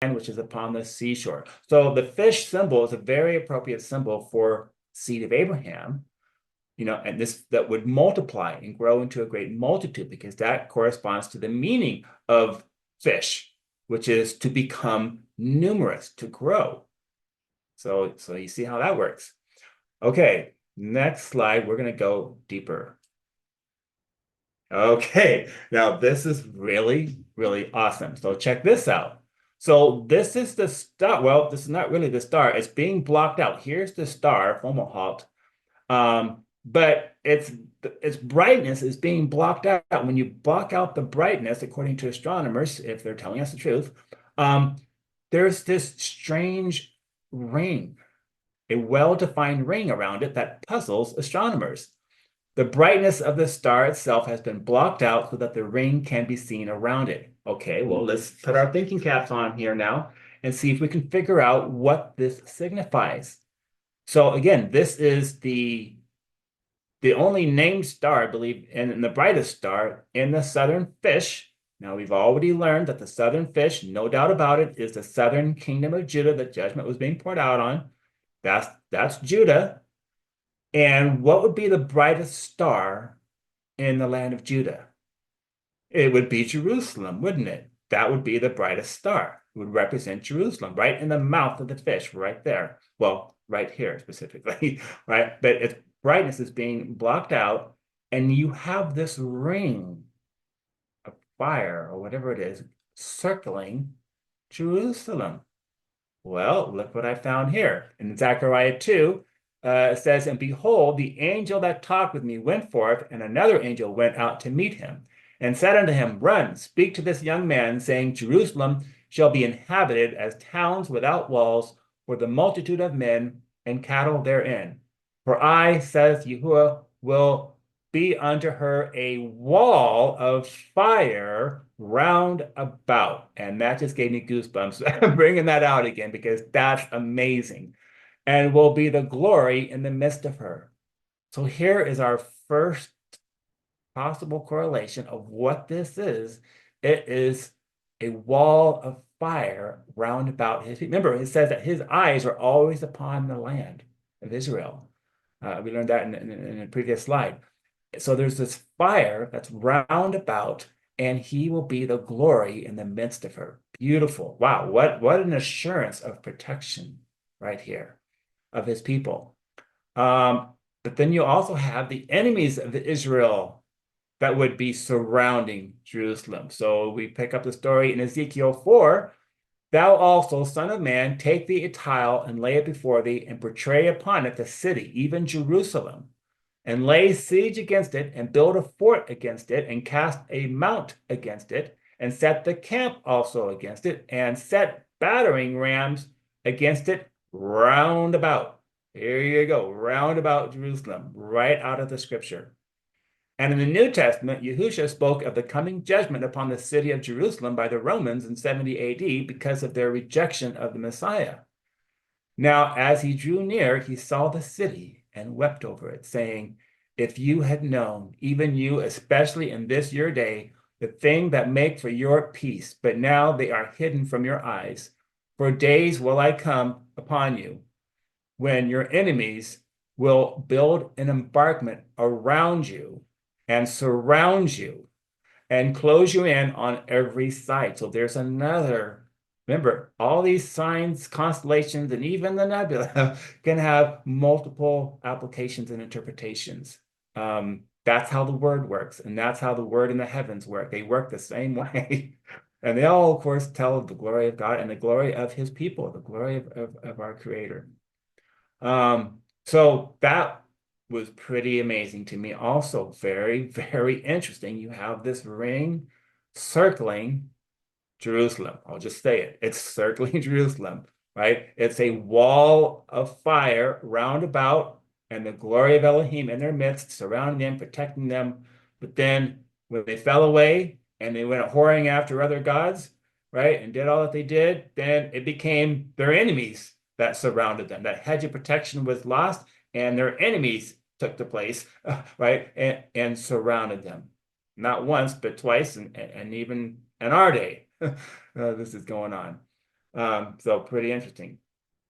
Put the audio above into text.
which is upon the seashore. So the fish symbol is a very appropriate symbol for seed of Abraham, and this that would multiply and grow into a great multitude, because that corresponds to the meaning of fish, which is to become numerous, to grow. So you see how that works. Okay, next slide, we're going to go deeper. Okay, now this is really, really awesome. So check this out. So this is the star. Well, this is not really the star. It's being blocked out. Here's the star, Fomalhaut. But its brightness is being blocked out. When you block out the brightness, according to astronomers, if they're telling us the truth, um, there's this strange ring, a well-defined ring around it that puzzles astronomers. The brightness of the star itself has been blocked out so that the ring can be seen around it. Okay, well, let's put our thinking caps on here now and see if we can figure out what this signifies. So again, this is the only named star, I believe, and the brightest star in the southern fish. Now, we've already learned that the southern fish, no doubt about it, is the southern kingdom of Judah that judgment was being poured out on. That's Judah. And what would be the brightest star in the land of Judah? It would be Jerusalem, wouldn't it? That would be the brightest star. It would represent Jerusalem, right in the mouth of the fish, right there. Well, right here specifically, right? But its brightness is being blocked out, and you have this ring of fire or whatever it is circling Jerusalem. Well, look what I found here. In Zechariah 2, it says, "And behold, the angel that talked with me went forth, and another angel went out to meet him, and said unto him, Run, speak to this young man, saying, Jerusalem shall be inhabited as towns without walls, for the multitude of men and cattle therein. For I, saith Yahuwah, will be unto her a wall of fire round about." And that just gave me goosebumps bringing that out again, because that's amazing. "And will be the glory in the midst of her." So here is our first possible correlation of what this is. It is a wall of fire round about his feet. Remember, it says that his eyes are always upon the land of Israel. We learned that in a previous slide. So there's this fire that's round about, and he will be the glory in the midst of her. Beautiful. Wow, what an assurance of protection right here of his people. But then you also have the enemies of Israel that would be surrounding Jerusalem. So we pick up the story in Ezekiel 4. "Thou also, son of man, take thee a tile and lay it before thee, and portray upon it the city, even Jerusalem, and lay siege against it, and build a fort against it, and cast a mount against it, and set the camp also against it, and set battering rams against it round about." Here you go, round about Jerusalem, right out of the scripture. And in the New Testament, Yahushua spoke of the coming judgment upon the city of Jerusalem by the Romans in 70 AD because of their rejection of the Messiah. "Now, as he drew near, he saw the city and wept over it, saying, If you had known, even you, especially in this your day, the thing that make for your peace, but now they are hidden from your eyes. For days will I come upon you, when your enemies will build an embankment around you and surround you and close you in on every side." So there's another, remember, all these signs, constellations, and even the nebula can have multiple applications and interpretations. That's how the word works, and that's how the word in the heavens work. They work the same way. And they all, of course, tell of the glory of God and the glory of his people, the glory of our Creator. So that was pretty amazing to me. Also, very, very interesting. You have this ring circling Jerusalem. I'll just say it. It's circling Jerusalem, right? It's a wall of fire round about, and the glory of Elohim in their midst, surrounding them, protecting them. But then when they fell away and they went whoring after other gods, right, and did all that they did, then it became their enemies that surrounded them. That hedge of protection was lost, and their enemies took the place, right, and surrounded them. Not once, but twice, and even in our day, this is going on. So pretty interesting.